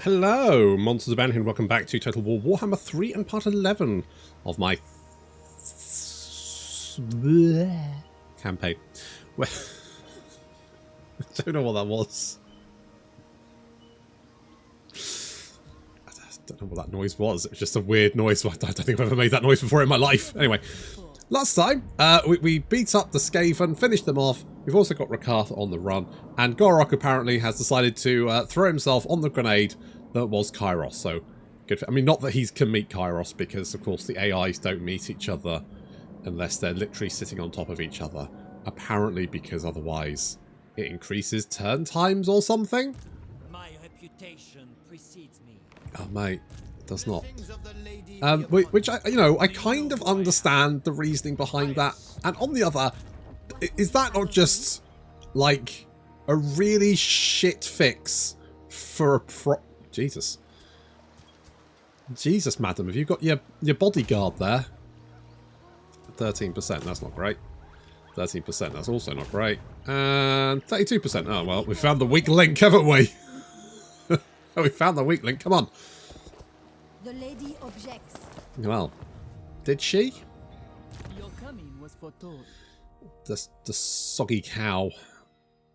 Hello, Monsters of Banner, and welcome back to Total War Warhammer 3 and part 11 of my campaign. Well, I don't know what that was. I don't know what that noise was. It was just a weird noise. I don't think I've ever made that noise before in my life. Anyway, last time we beat up the Skaven, finished them off. We've also got Rakarth on the run, and Gotrek apparently has decided to throw himself on the grenade that was Kairos. So, good for, I mean, not that he can meet Kairos, because of course the AIs don't meet each other unless they're literally sitting on top of each other. Apparently, because otherwise it increases turn times or something. My reputation precedes me. Oh, mate, it does not. Which I kind of understand the reasoning behind that, and on the other, is that not just like a really shit fix for a Jesus, madam, have you got your bodyguard there? 13%, that's not great. 13%, that's also not great. And 32%. Oh well, we found the weak link, haven't we? We found the weak link. Come on. The lady objects. Well, did she? Your coming was foretold. The soggy cow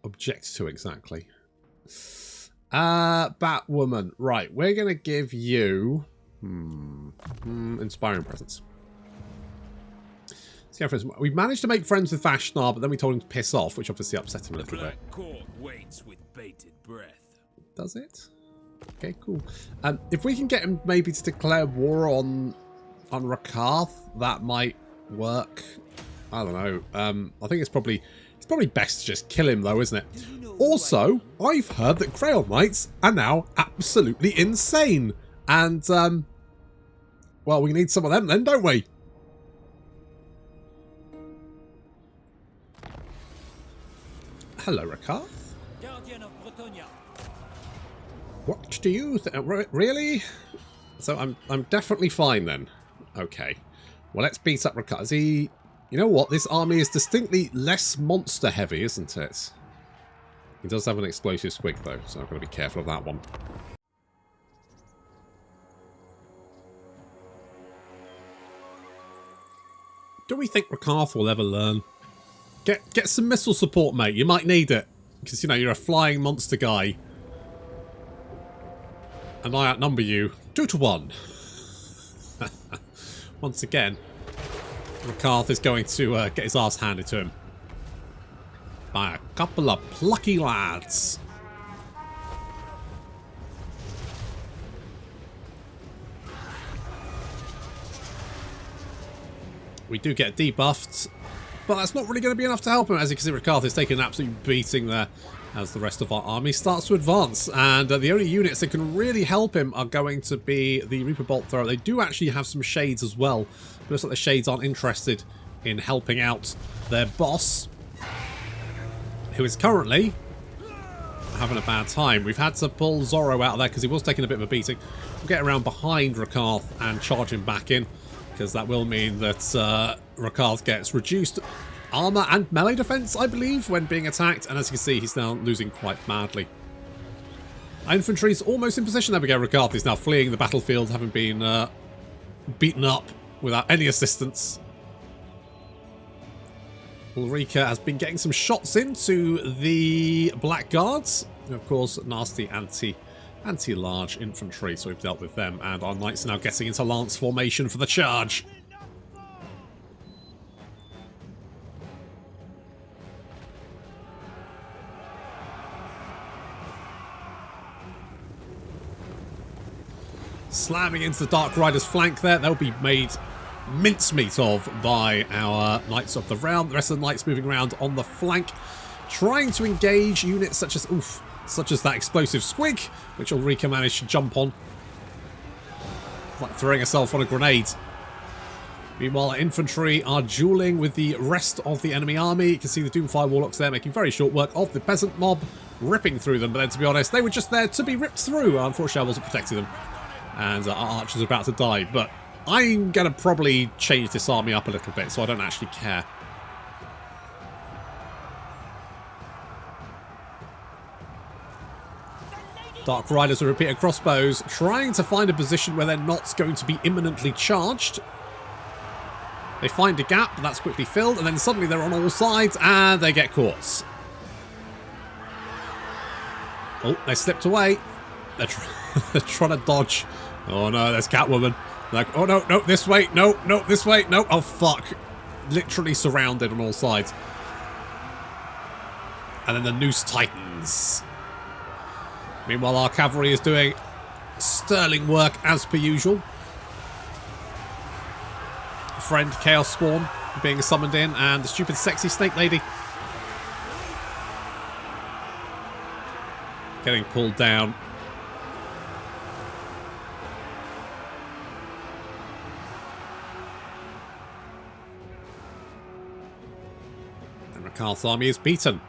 objects to exactly. Batwoman. Right, we're going to give you inspiring presence. So, yeah, we managed to make friends with Vashnar, but then we told him to piss off, which obviously upset him a little bit. Court waits with bated breath. Does it? Okay, cool. If we can get him maybe to declare war on Rakarth, that might work. I don't know. I think it's probably best to just kill him, though, isn't it? Also, I've heard that Grail Knights are now absolutely insane, and well, we need some of them then, don't we? Hello, Rakarth. Guardian of Bretonia. What do you think? Really? So I'm definitely fine then. Okay. Well, let's beat up Rakarth. Is he? You know what? This army is distinctly less monster heavy, isn't it? He does have an explosive squig though, so I've got to be careful of that one. Do we think Rakarth will ever learn? Get some missile support, mate. You might need it. Because, you know, you're a flying monster guy. And I outnumber you 2-1. Once again, Rakarth is going to get his ass handed to him by a couple of plucky lads. We do get debuffed, but that's not really going to be enough to help him. As you can see, Rakarth is taking an absolute beating there as the rest of our army starts to advance. And the only units that can really help him are going to be the Reaper Bolt Thrower. They do actually have some Shades as well. It looks like the Shades aren't interested in helping out their boss, who is currently having a bad time. We've had to pull Zorro out of there because he was taking a bit of a beating. We'll get around behind Rakarth and charge him back in, because that will mean that Rakarth gets reduced armor and melee defense, I believe, when being attacked. And as you can see, he's now losing quite badly. Our infantry's almost in position. There we go. Rakarth is now fleeing the battlefield, having been beaten up without any assistance. Ulrika has been getting some shots into the Black Guards. And of course, nasty anti-large infantry, so we've dealt with them. And our knights are now getting into lance formation for the charge. Slamming into the Dark Rider's flank there. They'll be made mincemeat of by our Knights of the Round. The rest of the Knights moving around on the flank, trying to engage units such as that explosive squig, which Ulrika managed to jump on, like throwing herself on a grenade. Meanwhile, our infantry are dueling with the rest of the enemy army. You can see the Doomfire Warlocks there making very short work of the peasant mob, ripping through them. But then, to be honest, they were just there to be ripped through. Unfortunately, I wasn't protecting them, and our archers are about to die. But I'm going to probably change this army up a little bit, so I don't actually care. Dark Riders with repeater crossbows, trying to find a position where they're not going to be imminently charged. They find a gap, but that's quickly filled, and then suddenly they're on all sides, and they get caught. Oh, they slipped away. They're trying to dodge. Oh no, there's Catwoman. They're like, oh no, no, this way, no, no, this way, no. Oh fuck. Literally surrounded on all sides. And then the Noose Titans. Meanwhile, our cavalry is doing sterling work as per usual. Friend Chaos Spawn being summoned in, and the stupid sexy snake lady getting pulled down. And Rakarth's army is beaten.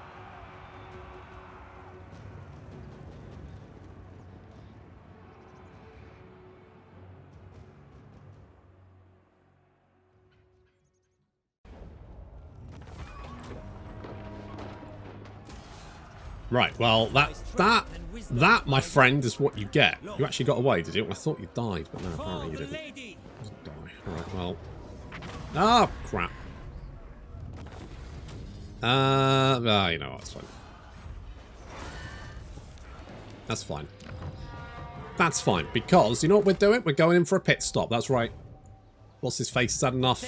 Right, well, that, my friend, is what you get. You actually got away, did you? I thought you died, but no, apparently you didn't. You didn't die. Alright, well. Oh, crap. You know what, that's fine. That's fine. That's fine, because, you know what we're doing? We're going in for a pit stop, that's right. What's his face? Is that enough?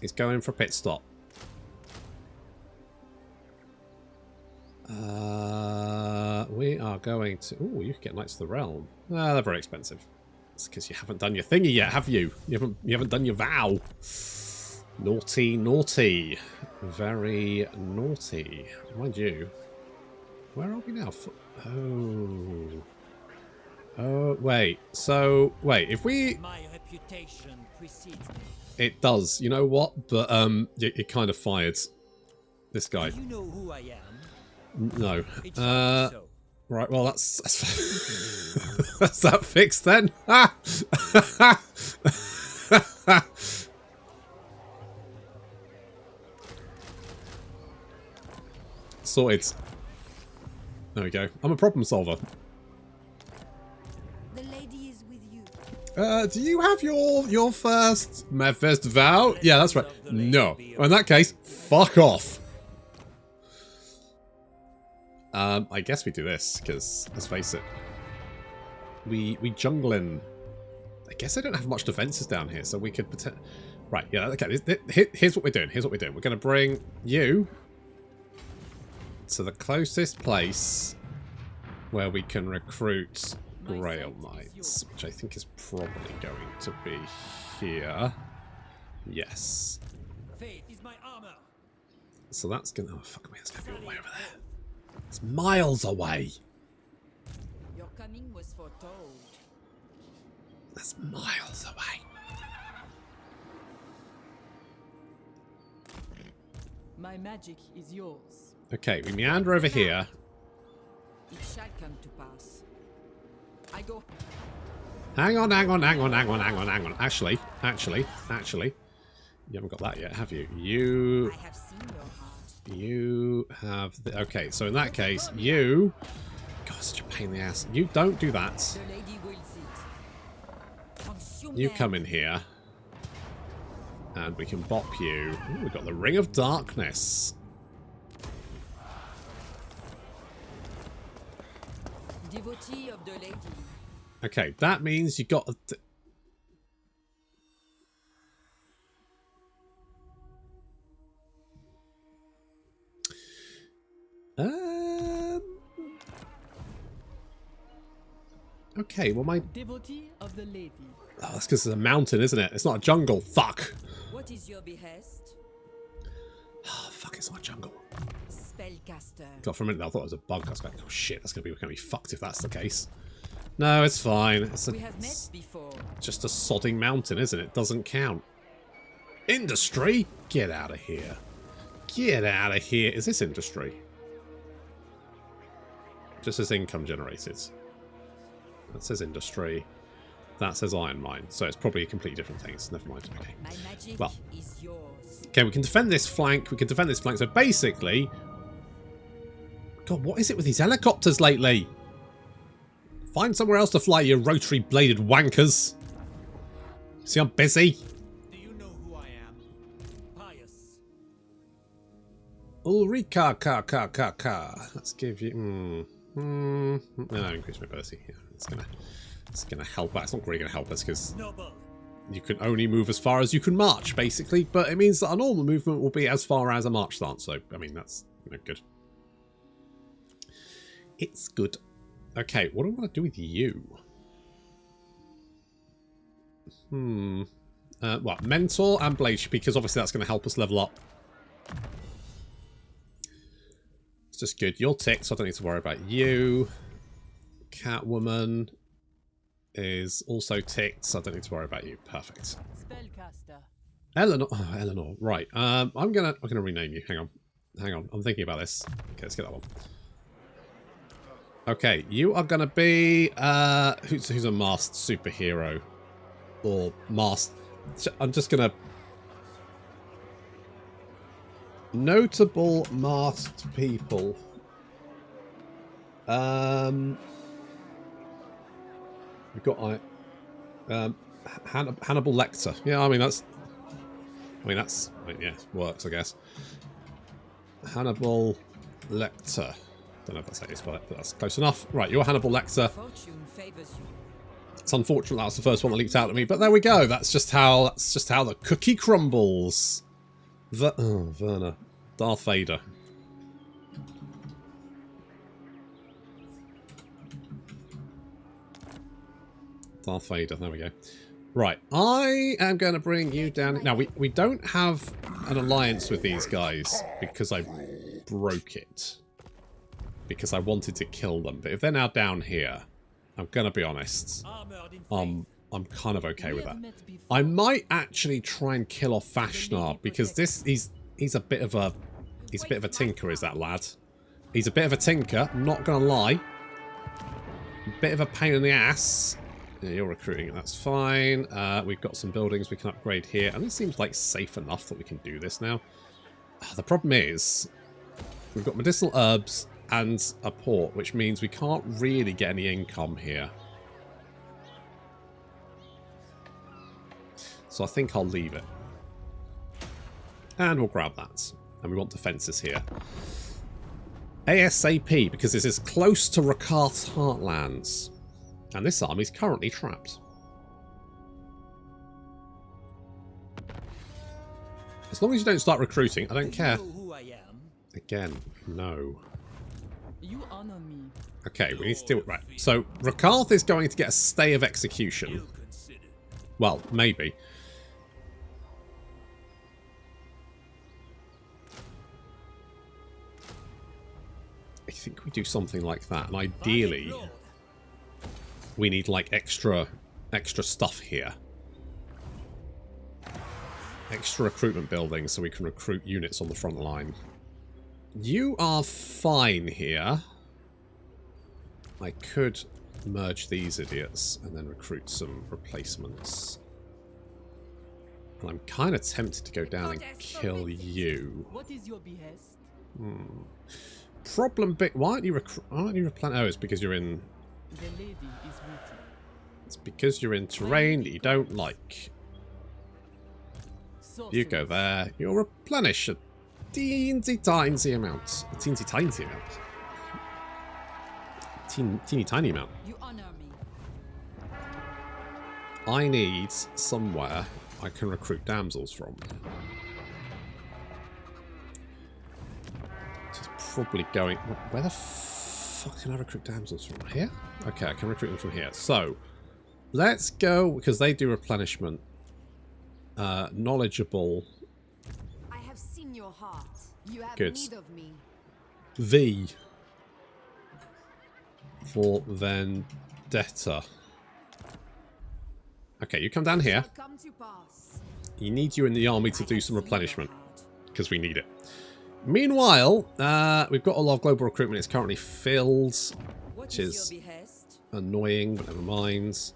He's going for a pit stop. We are going to... Ooh, you can get Knights of the Realm. They're very expensive. It's because you haven't done your thingy yet, have you? You haven't done your vow. Naughty, naughty. Very naughty. Mind you. Where are we now? Oh, wait. So, wait. If we... My reputation precedes me. It does. You know what? But, it kind of fired this guy. Do you know who I am? No. Right, well, that's that's that fixed then. Sorted. There we go. I'm a problem solver. The lady is with you. Do you have your first vow? Yeah, that's right. No. Well, in that case, fuck off. I guess we do this, because, let's face it, we jungle in... I guess I don't have much defenses down here, so we could... Right, yeah, okay, here's what we're doing, We're going to bring you to the closest place where we can recruit Grail Knights, which I think is probably going to be here. Yes. Faith is my armor. So that's going to... Oh, fuck me, that's going to be all the way over there. It's miles away. Your coming was foretold. That's miles away. My magic is yours. Okay, we meander over here. It shall come to pass. I go. Hang on. Actually. You haven't got that yet, have you? I have seen your heart. You have... Okay, so in that case, you... God, such a pain in the ass. You don't do that. The lady wills it. You come in here. And we can bop you. Ooh, we've got the Ring of Darkness. Devotee of the lady. Okay, that means you got... Okay, well my... Devotee of the lady. Oh, that's because it's a mountain, isn't it? It's not a jungle. Fuck. What is your behest? Oh, fuck, it's not a jungle. Spellcaster. God, for a minute I thought it was a bug. I was like, oh shit, that's gonna be fucked if that's the case. No, it's fine. We have met before. Just a sodding mountain, isn't it? Doesn't count. Industry? Get out of here. Get out of here. Is this industry? Just says income generated. That says industry. That says iron mine. So it's probably a completely different thing. So never mind. Okay. My magic well, is yours. okay, we can defend this flank. We can defend this flank. So basically, God, what is it with these helicopters lately? Find somewhere else to fly, you rotary-bladed wankers. See, I'm busy. Do you know who I am? Pious. Ulrika, Let's give you. No, increase mobility. Yeah, it's gonna help out. It's not really gonna help us because Noble. you can only move as far as you can march, basically. But it means that a normal movement will be as far as a march stance. So, I mean, that's good. It's good. Okay, what do I want to do with you? Well, Mentor and Blade, because obviously that's going to help us level up. It's just good. You're ticked, so I don't need to worry about you. Catwoman is also ticked, so I don't need to worry about you. Perfect. Spellcaster. Eleanor. Oh, Eleanor. Right. I'm gonna rename you. Hang on. I'm thinking about this. Okay, let's get that one. Okay, you are gonna be who's a masked superhero or masked. I'm just gonna notable masked people. We've got Hannibal Lecter. Yeah, I mean that's yeah, works, I guess. Hannibal Lecter. Don't know if that's how you spell it, but that's close enough. Right, you're Hannibal Lecter. Fortune favors you. It's unfortunate that was the first one that leaped out at me, but there we go. That's just how the cookie crumbles. Werner. Darth Vader. Darth Vader, there we go. Right, I am going to bring you down. Now, we don't have an alliance with these guys because I broke it. Because I wanted to kill them. But if they're now down here, I'm going to be honest. I'm kind of okay with that. I might actually try and kill off Vashnar because he's a bit of a tinker, is that lad? He's a bit of a tinker, not going to lie. A bit of a pain in the ass. Yeah, you're recruiting, that's fine. We've got some buildings we can upgrade here, and it seems like safe enough that we can do this now. The problem is, we've got medicinal herbs and a port, which means we can't really get any income here. So I think I'll leave it. And we'll grab that. And we want defences here. ASAP, because this is close to Rakarth's heartlands. And this army's currently trapped. As long as you don't start recruiting, I don't care. Again, no. You honor me. Okay, we need to deal with... Right, so Rakarth is going to get a stay of execution. Well, maybe. I think we do something like that, and ideally we need like extra stuff here. Extra recruitment buildings so we can recruit units on the front line. You are fine here. I could merge these idiots and then recruit some replacements. And I'm kind of tempted to go down and kill you. What is your behest? Problem bit. Why aren't you replan? Oh, it's because you're in. The lady is waiting. It's because you're in terrain that you don't like. You go there. You'll replenish a teensy tiny amount. A teensy tiny amount. Teeny tiny amount. You honor me. I need somewhere I can recruit damsels from. Probably going... Where the fuck can I recruit damsels from? Here? Okay, I can recruit them from here. So, let's go, because they do replenishment. Knowledgeable. I have seen your heart. You have Good. need of me. V. For Vendetta. Okay, you come down here. Come to pass. You need you in the army to do some replenishment. Because we need it. Meanwhile, we've got a lot of global recruitment. It's currently filled, which is annoying, but never mind.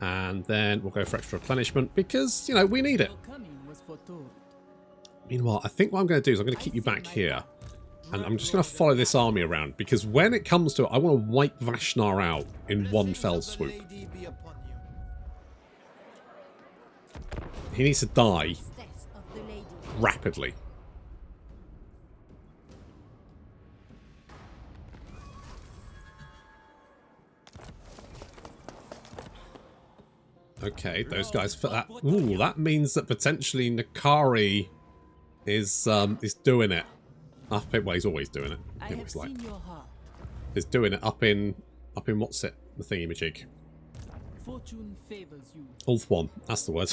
And then we'll go for extra replenishment because, you know, we need it. Meanwhile, I think what I'm going to do is I'm going to keep you back here. And I'm just going to follow this army around, because when it comes to it, I want to wipe Vashnar out in one fell swoop. He needs to die rapidly. Okay, those guys for that. Ooh, that means that potentially Nakari is doing it. Up in, well, he's always doing it. It looks like he's doing it up in what's it? The thingy-majig. Fortune favors you. Ulth1, that's the word.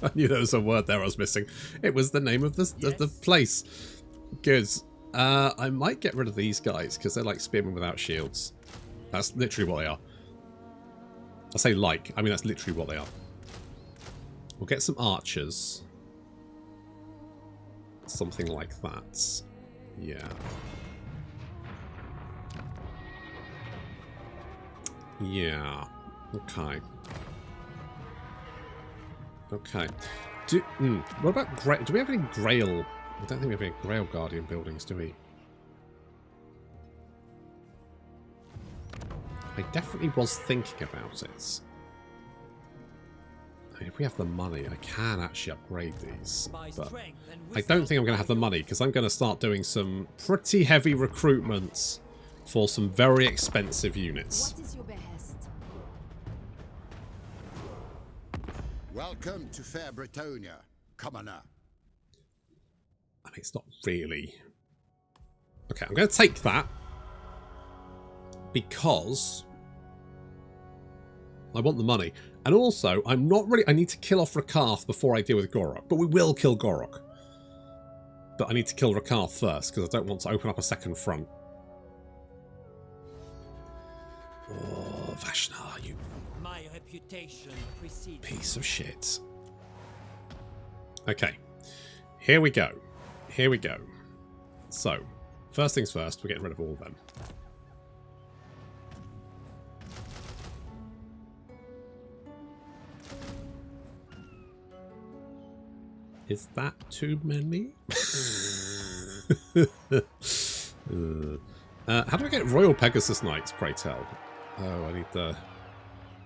I knew there was a word there I was missing. It was the name of the place. Good. I might get rid of these guys because they're like spearmen without shields. That's literally what they are. I say like, I mean that's literally what they are. We'll get some archers. Something like that. Yeah. Yeah. Okay. Okay. What about do we have any Grail? I don't think we have any Grail Guardian buildings, do we? I definitely was thinking about it. I mean, if we have the money, I can actually upgrade these. But I don't think I'm going to have the money, because I'm going to start doing some pretty heavy recruitments for some very expensive units. What is your behest? Welcome to fair Bretonia, commoner. I mean, it's not really... Okay, I'm going to take that. Because I want the money. And also, I'm not really... I need to kill off Rakarth before I deal with Gorok. But we will kill Gorok. But I need to kill Rakarth first, because I don't want to open up a second front. Oh, Vashnar, you My reputation precedes piece of shit. Okay. Here we go. Here we go. So, first things first, we're getting rid of all of them. Is that too many? How do I get Royal Pegasus Knights, pray tell? Oh, I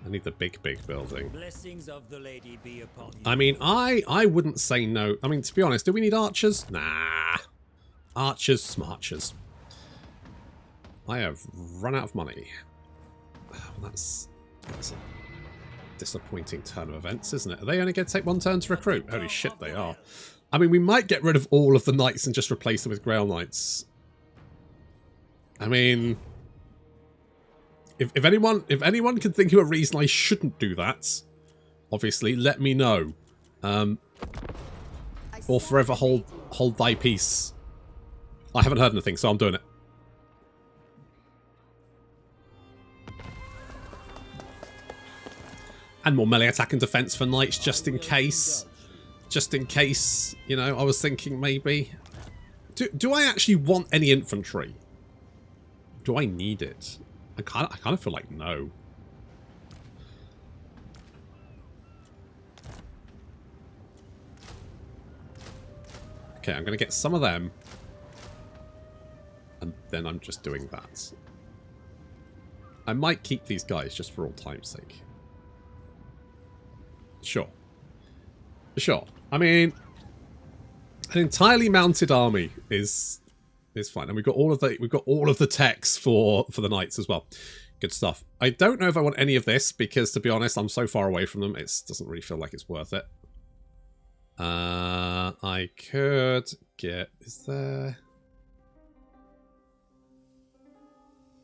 need the big building. blessings of the lady be upon you. I mean, I wouldn't say no. I mean, to be honest, do we need archers? Nah. Archers, smarchers. I have run out of money. That's a disappointing turn of events, isn't it? Are they only going to take one turn to recruit? Holy shit, they are. I mean, we might get rid of all of the knights and just replace them with Grail Knights. I mean, if anyone can think of a reason I shouldn't do that, obviously let me know. Or forever hold thy peace. I haven't heard anything, so I'm doing it. And more melee attack and defense for knights, just in case. Just in case, you know, I was thinking maybe. Do I actually want any infantry? Do I need it? I kind of feel like no. Okay, I'm going to get some of them. And then I'm just doing that. I might keep these guys just for all time's sake. Sure. Sure. I mean, an entirely mounted army is fine, and we've got all of the techs for the knights as well. Good stuff. I don't know if I want any of this because, to be honest, I'm so far away from them. It doesn't really feel like it's worth it. I could get. Is there?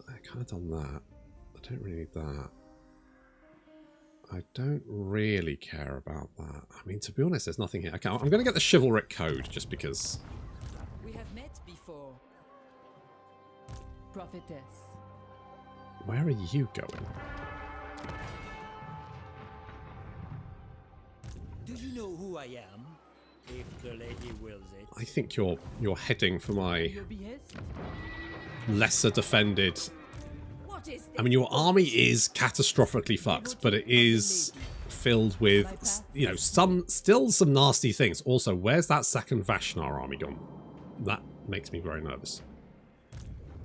I kind of done that. I don't really need that. I don't really care about that. I mean, to be honest, there's nothing here. Okay, I'm going to get the chivalric code just because. We have met before. Prophetess. Where are you going? Do you know who I am? If the lady wills it. I think you're heading for my Your behest? lesser defended. What is this? I mean, your army is catastrophically fucked, but it is filled with, you know, still some nasty things. Also, where's that second Vashnar army gone? makes me very nervous.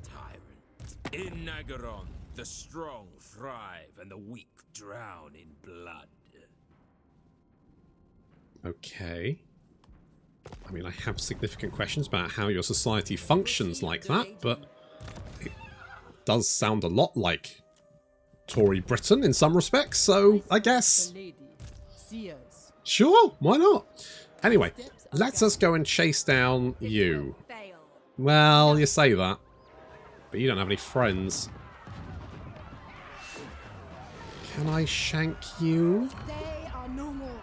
Tyrant. In Nagaron, the strong thrive and the weak drown in blood. Okay. I mean, I have significant questions about how your society functions like that, but it does sound a lot like Tory Britain in some respects, so I guess. Sure, why not? Anyway, let us go and chase down you. Well, you say that, but you don't have any friends. Can I shank you? They are no more.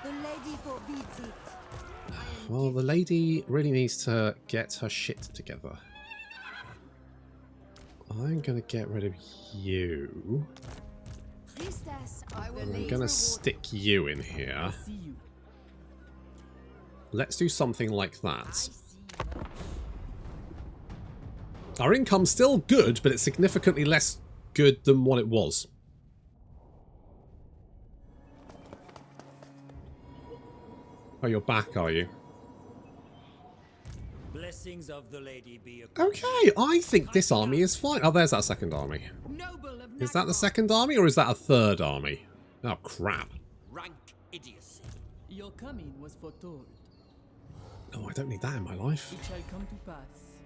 The lady forbids it. Well, the lady really needs to get her shit together. I'm going to get rid of you. I'm going to stick you in here. Let's do something like that. Our income's still good, but it's significantly less good than what it was. Oh, you're back, are you? Blessings of the lady be Okay, I think this army is fine. Oh, there's that second army. Is that the second army or is that a third army? Oh, crap. rank idiocy. Your coming was foretold. Oh, I don't need that in my life. It shall come to pass.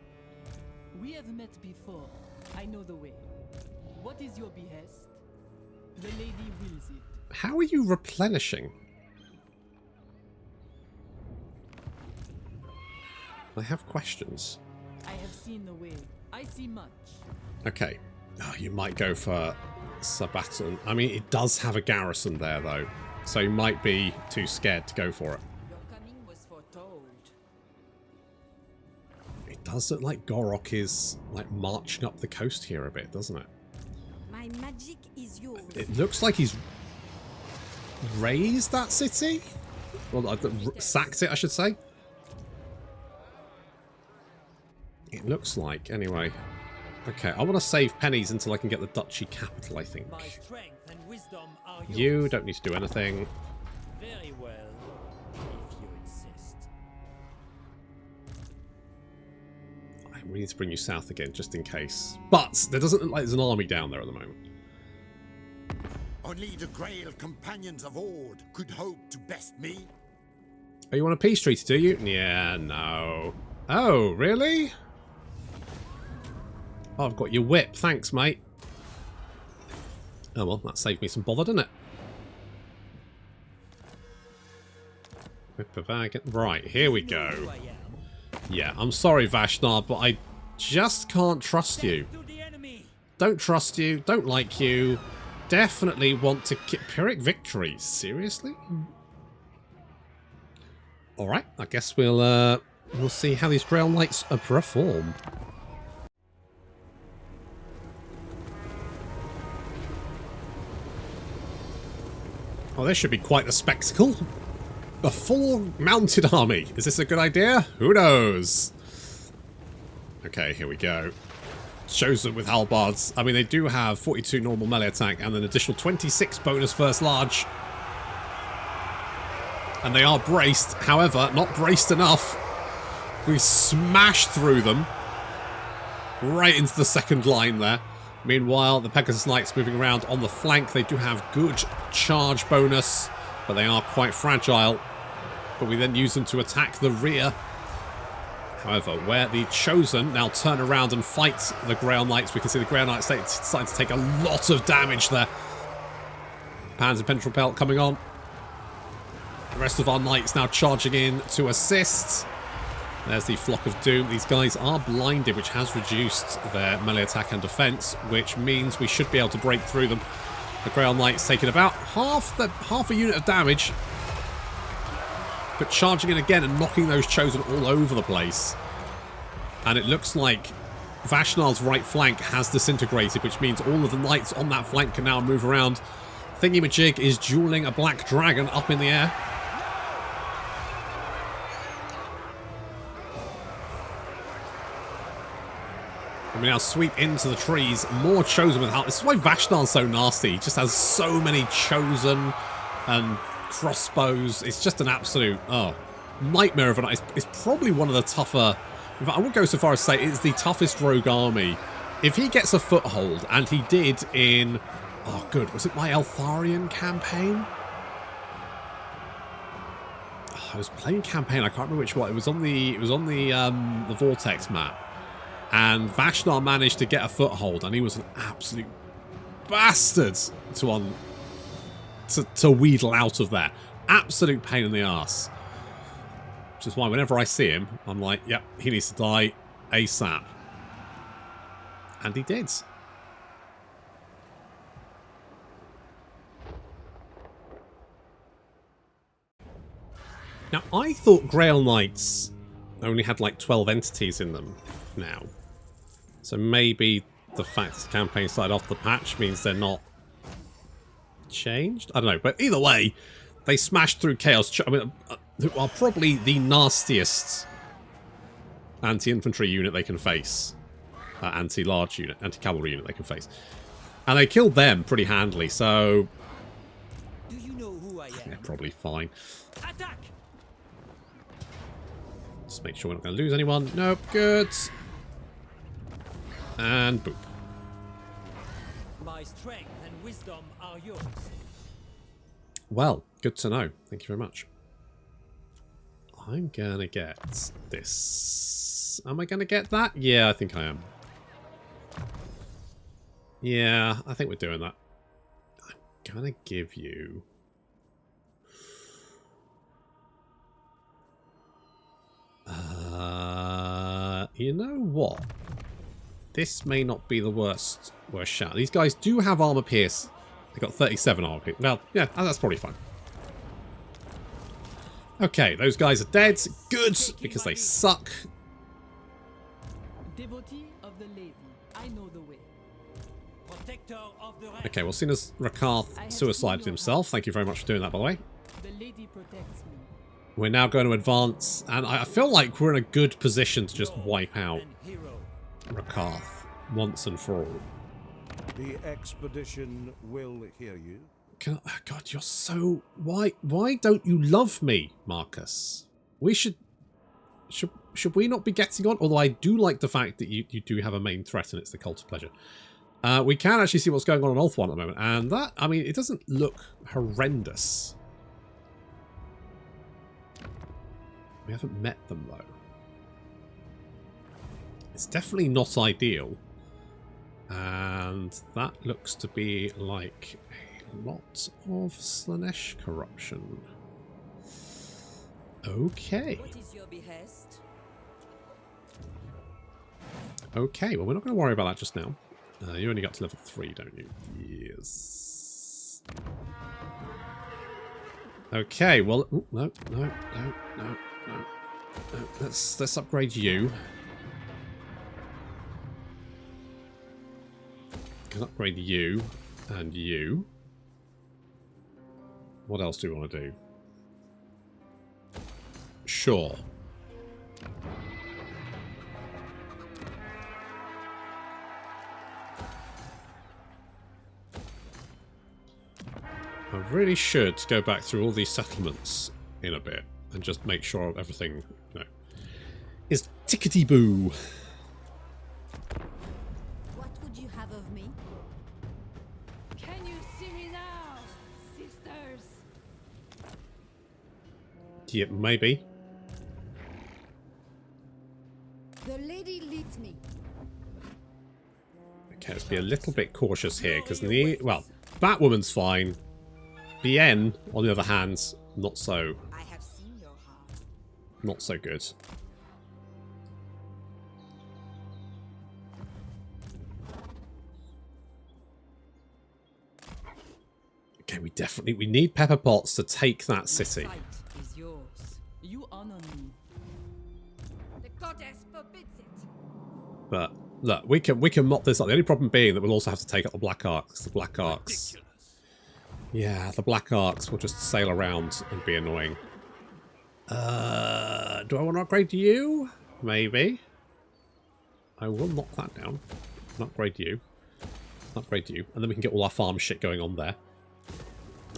We have met before. I know the way. What is your behest? The lady wills it. How are you replenishing? I have questions. I have seen the way. I see much. Okay. Oh, you might go for Sabaton. I mean, it does have a garrison there, though. So you might be too scared to go for it. Your coming was foretold. It does look like Gotrek is, like, marching up the coast here a bit, doesn't it? My magic is yours. It looks like he's raised that city? Well, sacked it, I should say. It looks like, anyway. Okay, I want to save pennies until I can get the duchy capital, I think. My strength and wisdom are yours. You don't need to do anything. Very well, if you insist. We need to bring you south again, just in case. But there doesn't look like there's an army down there at the moment. Only the Grail companions of old could hope to best me. Oh, you want a peace treaty, do you? Yeah, no. Oh, really? Oh, I've got your whip. Thanks, mate. Oh, well, that saved me some bother, didn't it? Whip of Agate. Right, here we go. Yeah, I'm sorry, Vashnar, but I just can't trust you. Don't trust you. Don't like you. Definitely want to get Pyrrhic victories. Seriously? Alright, I guess we'll see how these Grail Knights perform. Oh, this should be quite a spectacle. A full mounted army. Is this a good idea? Who knows? Okay, here we go. Chosen with halbards. I mean, they do have 42 normal melee attack and an additional 26 bonus first large. And they are braced. However, not braced enough. We smashed through them. Right into the second line there. Meanwhile, the Pegasus Knights moving around on the flank. They do have good charge bonus, but they are quite fragile. But we then use them to attack the rear. However, where the Chosen now turn around and fight the Grail Knights, we can see the Grail Knights starting to take a lot of damage there. Panzer Penetrable Pelt coming on. The rest of our Knights now charging in to assist. There's the Flock of Doom. These guys are blinded, which has reduced their melee attack and defense, which means we should be able to break through them. The Grail Knights taking about half a unit of damage, but charging in again and knocking those Chosen all over the place. And it looks like Vashnar's right flank has disintegrated, which means all of the Knights on that flank can now move around. Thingy-majig is dueling a black dragon up in the air. And we now sweep into the trees. More Chosen with health. This is why Vashnar's so nasty. He just has so many Chosen and crossbows. It's just an absolute... Oh. nightmare of it. It's probably one of the tougher... In fact, I would go so far as to say it's the toughest rogue army. If he gets a foothold, and he did in... Oh, good. Was it my Eltharian campaign? Oh, I was playing campaign. I can't remember which one. It was on the Vortex map. And Vashnar managed to get a foothold, and he was an absolute bastard to wheedle out of there. Absolute pain in the arse. Which is why whenever I see him, I'm like, yep, he needs to die ASAP. And he did. Now, I thought Grail Knights only had like 12 entities in them now. So maybe the fact that the campaign started off the patch means they're not changed? I don't know. But either way, they smashed through Chaos. I mean, who are probably the nastiest anti-infantry unit they can face. Anti-large unit, anti-cavalry unit they can face. And they killed them pretty handily, so... Do you know who I am? They're probably fine. Attack! Just make sure we're not going to lose anyone. Nope, good. And boop. My strength and wisdom are yours. Well, good to know. Thank you very much. I'm going to get this. Am I going to get that? Yeah, I think I am. Yeah, I think we're doing that. I'm going to give you... you know what? This may not be the worst shout. These guys do have armor pierce. They've got 37 armor pierce. Well, yeah, that's probably fine. Okay, those guys are dead. Good, because they suck. Devotee of the lady, I know the way. Protector of the realm. Okay, well, seeing as Rakarth suicided himself, thank you very much for doing that, by the way. The lady protects me. We're now going to advance, and I feel like we're in a good position to just wipe out Rakarth once and for all. The expedition will hear you. Oh God, you're so... Why don't you love me, Marcus? We should we not be getting on? Although I do like the fact that you do have a main threat, and it's the Cult of Pleasure. We can actually see what's going on Ulth 1 at the moment, and that, I mean, it doesn't look horrendous. We haven't met them, though. It's definitely not ideal. And that looks to be like a lot of Slaanesh corruption. Okay. What is your behest? Okay, well, we're not going to worry about that just now. You only got to level 3, don't you? Yes. Okay, well... Ooh, no. Let's upgrade you. Can upgrade you and you. What else do we want to do? Sure. I really should go back through all these settlements in a bit and just make sure everything, you know, is tickety-boo. What would you have of me? Can you see me now, sisters? Yeah, maybe. The lady leads me. Okay, let's be a little bit cautious here, because well, Batwoman's fine. Bien, on the other hand, not so I have seen your heart. not so good. Okay, we need Pepper Potts to take that city. Sight is yours. You honor me. The goddess forbids it. But look, we can mop this up. The only problem being that we'll also have to take up the Black Arcs. The Black Arcs. Yeah, the Black Arcs will just sail around and be annoying. Do I want to upgrade you? Maybe. I will knock that down. And upgrade you. Upgrade you. And then we can get all our farm shit going on there.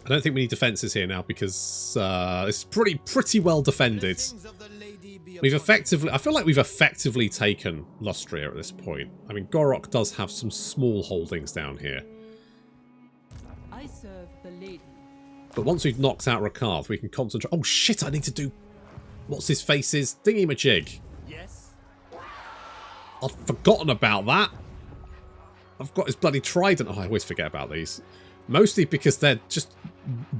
I don't think we need defences here now because it's pretty well defended. We've effectively, I feel like we've effectively taken Lustria at this point. I mean, Gotrek does have some small holdings down here. I serve the lady. But once we've knocked out Rakarth, we can concentrate. Oh shit, I need to do what's his face's thingy-majig. Yes. I've forgotten about that. I've got his bloody trident. Oh, I always forget about these. Mostly because they're just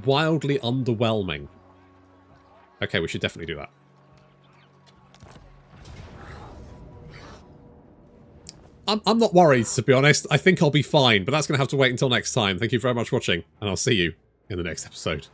wildly underwhelming. Okay, we should definitely do that. I'm not worried, to be honest. I think I'll be fine, but that's going to have to wait until next time. Thank you very much for watching, and I'll see you in the next episode.